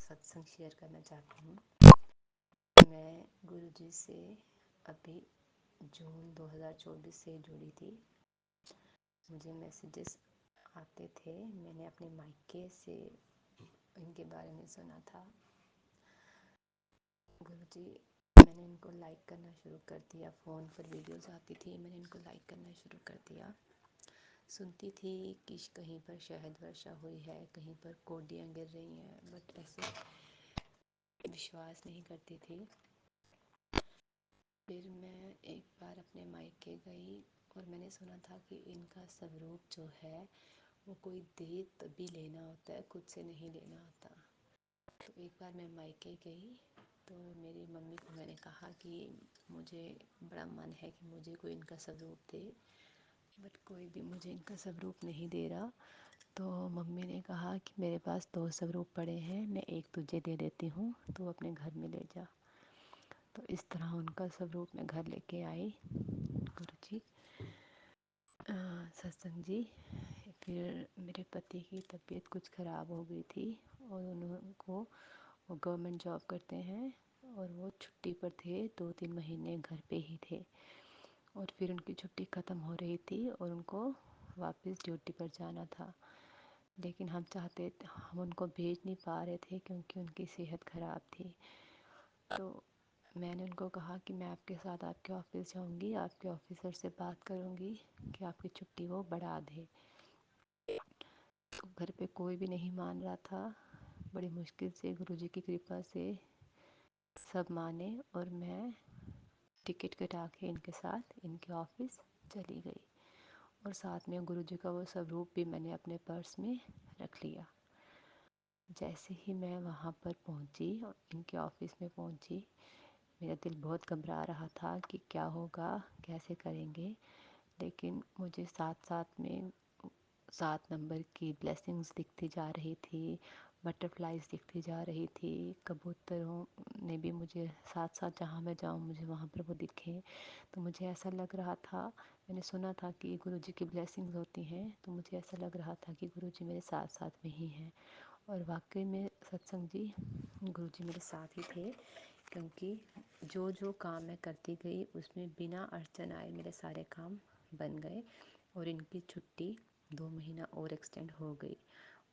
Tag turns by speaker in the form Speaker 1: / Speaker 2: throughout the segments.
Speaker 1: सत्संग शेयर करना चाहती हूँ। मैं गुरुजी से अभी जून 2024 से जुड़ी थी। मुझे मैसेजेस आते थे। मैंने अपने मायके से इनके बारे में सुना था। गुरुजी, मैंने इनको लाइक करना शुरू कर दिया। फ़ोन पर वीडियोस आती थी, मैंने इनको लाइक करना शुरू कर दिया। सुनती थी कि कहीं पर शहद वर्षा हुई है, कहीं पर कोडियाँ गिर रही हैं, बट ऐसे विश्वास नहीं करती थी। फिर मैं एक बार अपने मायके गई और मैंने सुना था कि इनका स्वरूप जो है वो कोई दे तभी लेना होता है, खुद से नहीं लेना होता। तो एक बार मैं मायके गई तो मेरी मम्मी को मैंने कहा कि मुझे बड़ा मन है कि मुझे कोई इनका स्वरूप दे, बट कोई भी मुझे इनका स्वरूप नहीं दे रहा। तो मम्मी ने कहा कि मेरे पास 2 स्वरूप पड़े हैं, मैं एक तुझे दे देती हूँ, तो अपने घर में ले जा। तो इस तरह उनका स्वरूप मैं घर लेके आई। गुरुजी, सत्संग जी। फिर मेरे पति की तबीयत कुछ ख़राब हो गई थी और उनको, वो गवर्नमेंट जॉब करते हैं और वो छुट्टी पर थे, 2-3 महीने घर पे ही थे। और फिर उनकी छुट्टी ख़त्म हो रही थी और उनको वापस ड्यूटी पर जाना था। लेकिन हम उनको भेज नहीं पा रहे थे क्योंकि उनकी सेहत ख़राब थी। तो मैंने उनको कहा कि मैं आपके साथ आपके ऑफ़िस जाऊंगी, आपके ऑफिसर से बात करूंगी कि आपकी छुट्टी वो बढ़ा दे। तो घर पे कोई भी नहीं मान रहा था। बड़ी मुश्किल से गुरुजी की कृपा से सब माने और मैं टिकट कटा के इनके साथ इनके ऑफिस चली गई। और साथ में गुरुजी का वो स्वरूप भी मैंने अपने पर्स में रख लिया। जैसे ही मैं वहाँ पर पहुँची और इनके ऑफिस में पहुँची, मेरा दिल बहुत घबरा रहा था कि क्या होगा, कैसे करेंगे। लेकिन मुझे साथ साथ में 7 नंबर की ब्लेसिंग्स दिखती जा रही थी, बटरफ्लाइज दिखती जा रही थी, कबूतरों ने भी मुझे साथ साथ जहाँ मैं जाऊँ मुझे वहाँ पर वो दिखे। तो मुझे ऐसा लग रहा था, मैंने सुना था कि गुरुजी की ब्लेसिंग्स होती हैं, तो मुझे ऐसा लग रहा था कि गुरुजी मेरे साथ साथ में ही हैं। और वाकई में सत्संग जी, गुरुजी मेरे साथ ही थे, क्योंकि जो जो काम मैं करती गई उसमें बिना अड़चन आए मेरे सारे काम बन गए। और इनकी छुट्टी 2 महीना और एक्सटेंड हो गई।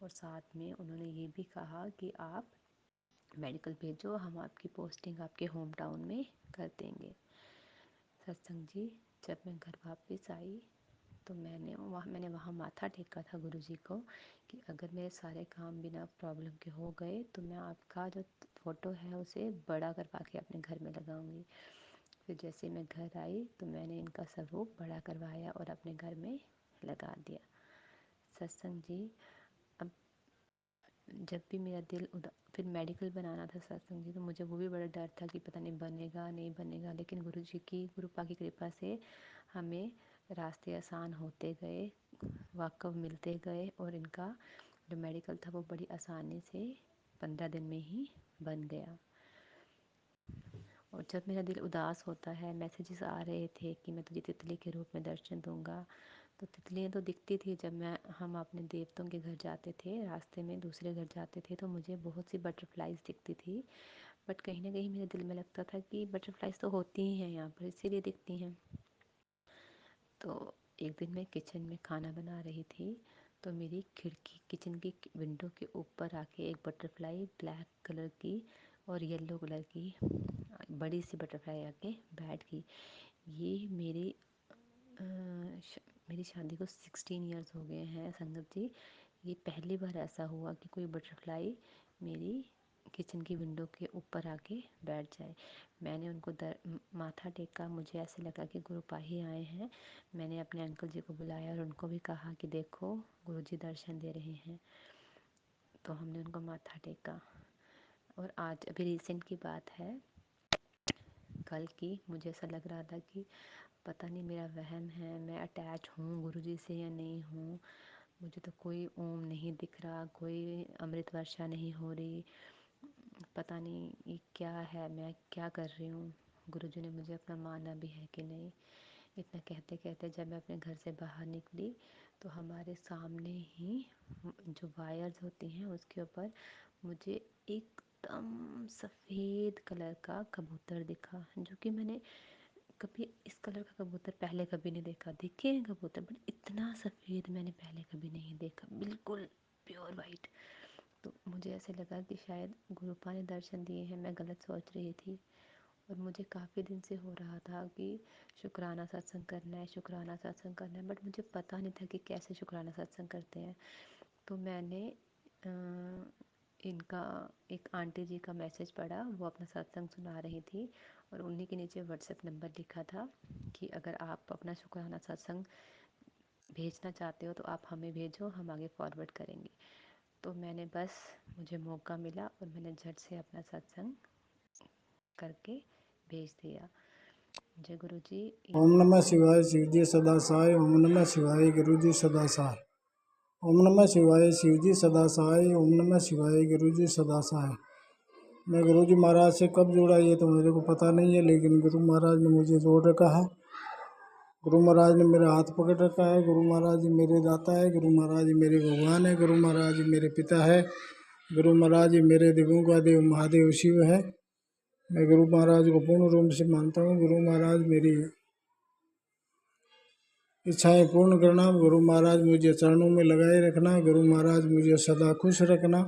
Speaker 1: और साथ में उन्होंने ये भी कहा कि आप मेडिकल भेजो, हम आपकी पोस्टिंग आपके होम टाउन में कर देंगे। सत्संग जी, जब मैं घर वापस आई तो मैंने वहाँ माथा टेका था गुरुजी को कि अगर मेरे सारे काम बिना प्रॉब्लम के हो गए तो मैं आपका जो फ़ोटो है उसे बड़ा करवा के अपने घर में लगाऊंगी। फिर जैसे मैं घर आई तो मैंने इनका स्वरूप बड़ा करवाया और अपने घर में लगा दिया। सत्संग जी, अब जब भी मेरा दिल फिर मेडिकल बनाना था सत्संग जी, तो मुझे वो भी बड़ा डर था कि पता नहीं बनेगा नहीं बनेगा। लेकिन गुरुजी की गुरुपा की कृपा से हमें रास्ते आसान होते गए, वाकव मिलते गए और इनका जो मेडिकल था वो बड़ी आसानी से 15 दिन में ही बन गया। और जब मेरा दिल उदास होता है, मैसेजेस आ रहे थे कि मैं तुझे तितली के रूप में दर्शन दूंगा, तो तितलियाँ तो दिखती थी। जब हम अपने देवताओं के घर जाते थे, रास्ते में दूसरे घर जाते थे, तो मुझे बहुत सी बटरफ्लाइज दिखती थी। बट कहीं ना कहीं मेरे दिल में लगता था कि बटरफ्लाइज तो होती ही हैं यहाँ पर, इसीलिए दिखती हैं। तो एक दिन मैं किचन में खाना बना रही थी, तो मेरी खिड़की किचन की विंडो के ऊपर आके एक बटरफ्लाई ब्लैक कलर की और येलो कलर की बड़ी सी बटरफ्लाई आके बैठ गई। ये मेरी शादी को 16 इयर्स हो गए हैं संगत जी। ये पहली बार ऐसा हुआ कि कोई बटरफ्लाई मेरी किचन की विंडो के ऊपर आके बैठ जाए। मैंने उनको माथा टेका, मुझे ऐसे लगा कि गुरुपा ही आए हैं। मैंने अपने अंकल जी को बुलाया और उनको भी कहा कि देखो गुरुजी दर्शन दे रहे हैं। तो हमने उनको माथा टेका। और आज अभी रिसेंट की बात है, कल की, मुझे ऐसा लग रहा था कि पता नहीं मेरा वहम है, मैं अटैच हूँ गुरुजी से या नहीं हूँ। मुझे तो कोई ओम नहीं दिख रहा, कोई अमृत वर्षा नहीं हो रही, पता नहीं ये क्या है, मैं क्या कर रही हूँ, गुरुजी ने मुझे अपना माना भी है कि नहीं। इतना कहते कहते जब मैं अपने घर से बाहर निकली तो हमारे सामने ही जो वायर्स होती हैं उसके ऊपर मुझे एक एकदम सफ़ेद कलर का कबूतर दिखा, जो कि मैंने कभी इस कलर का कबूतर पहले कभी नहीं देखा। देखे हैं कबूतर बट इतना सफ़ेद मैंने पहले कभी नहीं देखा, बिल्कुल प्योर वाइट। तो मुझे ऐसे लगा कि शायद गुरुपा ने दर्शन दिए हैं, मैं गलत सोच रही थी। और मुझे काफ़ी दिन से हो रहा था कि शुक्राना सत्संग करना है, शुक्राना सत्संग करना है, बट मुझे पता नहीं था कि कैसे शुक्राना सत्संग करते हैं। तो मैंने इनका एक आंटी जी का मैसेज पढ़ा, वो अपना सत्संग सुना रही थी और उन्हीं के नीचे व्हाट्सएप नंबर लिखा था कि अगर आप अपना शुक्राना सत्संग भेजना चाहते हो तो आप हमें भेजो, हम आगे फॉरवर्ड करेंगे। तो मैंने बस, मुझे मौका मिला और मैंने झट से अपना सत्संग करके भेज दिया। जय गुरु जी।
Speaker 2: ओम नमः शिवाय शिव जी सदा सहाय। ओम नमः शिवाय गुरु जी सदा सहाय। ओम नमः शिवाय शिव जी सदा सहाय। ओम नमः शिवाय गुरु जी सदा सहाय। मैं गुरु जी महाराज से कब जुड़ा ये तो मेरे को पता नहीं है, लेकिन गुरु महाराज ने मुझे जोड़ रखा है। गुरु महाराज ने मेरा हाथ पकड़ रखा है। गुरु महाराज जी मेरे दाता है। गुरु महाराज जी मेरे भगवान है। गुरु महाराज जी मेरे पिता है। गुरु महाराज जी मेरे देवों का देव महादेव शिव है। मैं गुरु महाराज को पूर्ण रूप से मानता हूँ। गुरु महाराज मेरी इच्छाएं पूर्ण करना। गुरु महाराज मुझे चरणों में लगाए रखना। गुरु महाराज मुझे सदा खुश रखना।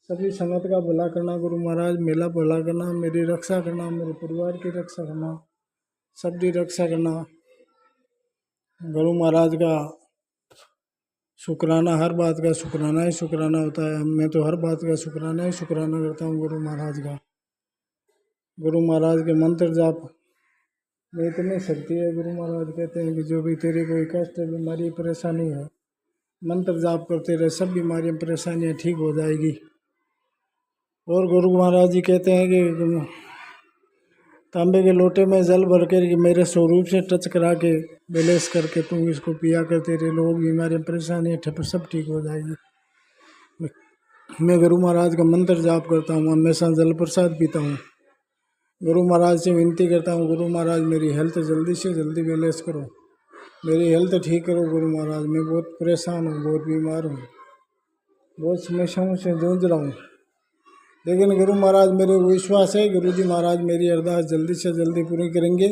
Speaker 2: सभी संगत का भला करना। गुरु महाराज मेरा भला करना, मेरी रक्षा करना, मेरे परिवार की रक्षा करना, सबकी रक्षा करना। गुरु महाराज का शुक्राना, हर बात का शुक्राना ही शुक्राना होता है। मैं तो हर बात का शुक्राना ही शुक्राना करता हूँ गुरु महाराज का। गुरु महाराज के मंत्र जाप में इतनी शक्ति है। गुरु महाराज कहते हैं कि जो भी तेरे कोई कष्ट बीमारी परेशानी है, मंत्र जाप करते रहे, सब बीमारियां परेशानियां ठीक हो जाएगी। और गुरु महाराज जी कहते हैं कि तांबे के लोटे में जल भर कर मेरे स्वरूप से टच करा के बैलेंस करके तुम इसको पिया कर, तेरे लोग बीमारियां परेशानियां ठप सब ठीक हो जाएगी। मैं गुरु महाराज का मंत्र जाप करता हूँ, हमेशा जल प्रसाद पीता हूँ। गुरु महाराज से विनती करता हूँ, गुरु महाराज मेरी हेल्थ जल्दी से जल्दी बैलेंस करो, मेरी हेल्थ ठीक करो। गुरु महाराज मैं बहुत परेशान हूँ, बहुत बीमार हूँ, बहुत समस्याओं से जूझ रहा हूँ। लेकिन गुरु महाराज मेरे को विश्वास है, गुरु जी महाराज मेरी अरदास जल्दी से जल्दी पूरी करेंगे।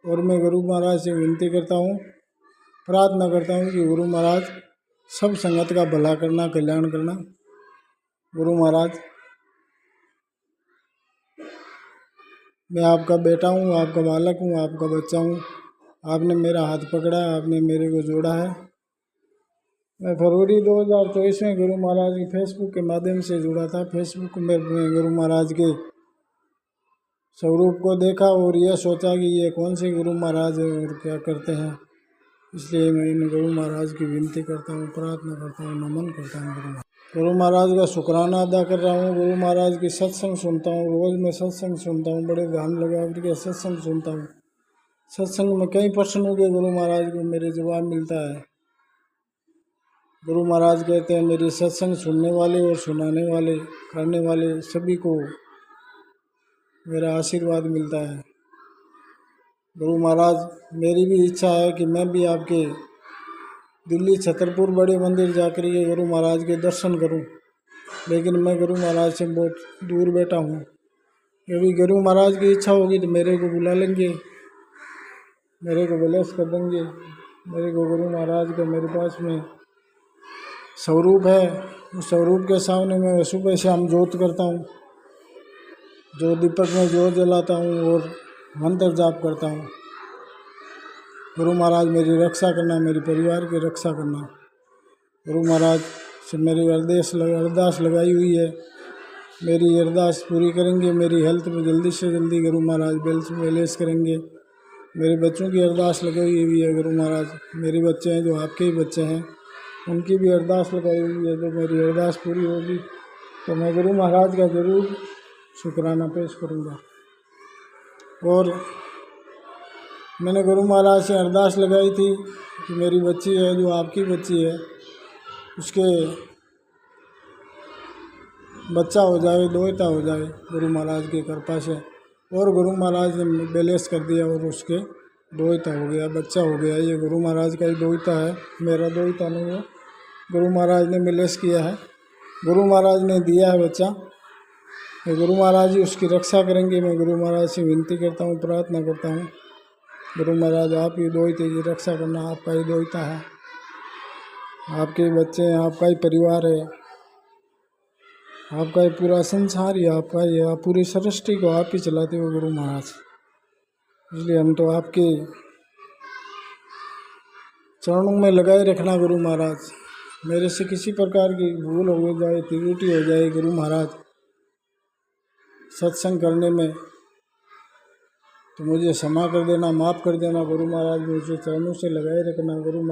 Speaker 2: और मैं गुरु महाराज से विनती करता हूँ, प्रार्थना करता हूँ कि गुरु महाराज सब संगत का भला करना, कल्याण करना। गुरु महाराज मैं आपका बेटा हूँ, आपका बालक हूँ, आपका बच्चा हूँ। आपने मेरा हाथ पकड़ा, आपने मेरे को जोड़ा है। मैं फरवरी 2024 में गुरु महाराज के फेसबुक के माध्यम से जुड़ा था। फेसबुक में गुरु महाराज के स्वरूप को देखा और यह सोचा कि ये कौन से गुरु महाराज है और क्या करते हैं। इसलिए मैं इन गुरु महाराज की विनती करता हूँ, प्रार्थना करता हूँ, नमन करता हूँ। गुरु महाराज का शुक्राना अदा कर रहा हूँ। गुरु महाराज की सत्संग सुनता हूँ, रोज़ मैं सत्संग सुनता हूँ, बड़े ध्यान लगा करके सत्संग सुनता हूँ। सत्संग में कई प्रश्नों के गुरु महाराज को मेरे जवाब मिलता है। गुरु महाराज कहते हैं मेरी सत्संग सुनने वाले और सुनाने वाले, करने वाले सभी को मेरा आशीर्वाद मिलता है। गुरु महाराज मेरी भी इच्छा है कि मैं भी आपके दिल्ली छतरपुर बड़े मंदिर जाकर के गुरु महाराज के दर्शन करूं, लेकिन मैं गुरु महाराज से बहुत दूर बैठा हूं। यदि गुरु महाराज की इच्छा होगी तो मेरे को बुला लेंगे, मेरे को ब्लेस कर देंगे। मेरे को गुरु महाराज का मेरे पास में स्वरूप है, उस स्वरूप के सामने मैं सुबह शाम जोत करता हूँ, जो दीपक में जोत जलाता हूँ और मंत्र जाप करता हूँ। गुरु महाराज मेरी रक्षा करना, मेरे परिवार की रक्षा करना। गुरु महाराज से मेरी अरदास लगाई हुई है, मेरी अरदास पूरी करेंगे। मेरी हेल्थ में जल्दी से जल्दी गुरु महाराज बैलेंस करेंगे। मेरे बच्चों की अरदास लगाई हुई है गुरु महाराज, मेरे बच्चे हैं जो आपके ही बच्चे हैं, उनकी भी अरदास लगाई हुई है। जो मेरी अरदास पूरी होगी तो मैं गुरु महाराज का ज़रूर शुक्राना पेश करूँगा। और मैंने गुरु महाराज से अरदास लगाई थी कि मेरी बच्ची है जो आपकी बच्ची है, उसके बच्चा हो जाए, दोहता हो जाए गुरु महाराज की कृपा से। और गुरु महाराज ने बैलेंस कर दिया और उसके दोहता हो गया, बच्चा हो गया। ये गुरु महाराज का ही दोहता है, मेरा दोहता नहीं है। गुरु महाराज ने बैलेंस किया है, गुरु महाराज ने दिया है बच्चा। मैं गुरु महाराज जी उसकी रक्षा करेंगे। मैं गुरु महाराज से विनती करता हूँ, प्रार्थना करता हूँ, गुरु महाराज आप ही दोहिते की रक्षा करना, आपका ही दोहिता है, आपके ही बच्चे हैं, आपका ही परिवार है, आपका ही पूरा संसार ही आपका ही है, आप पूरी सृष्टि को आप ही चलाते हो गुरु महाराज। इसलिए हम तो आपके चरणों में लगाए रखना गुरु महाराज। मेरे से किसी प्रकार की भूल हो जाए, त्रुटि हो जाए गुरु महाराज सत्संग करने में, तो मुझे क्षमा कर देना, माफ़ कर देना गुरु महाराज। मुझे चरणों से लगाए रखना गुरु महाराज।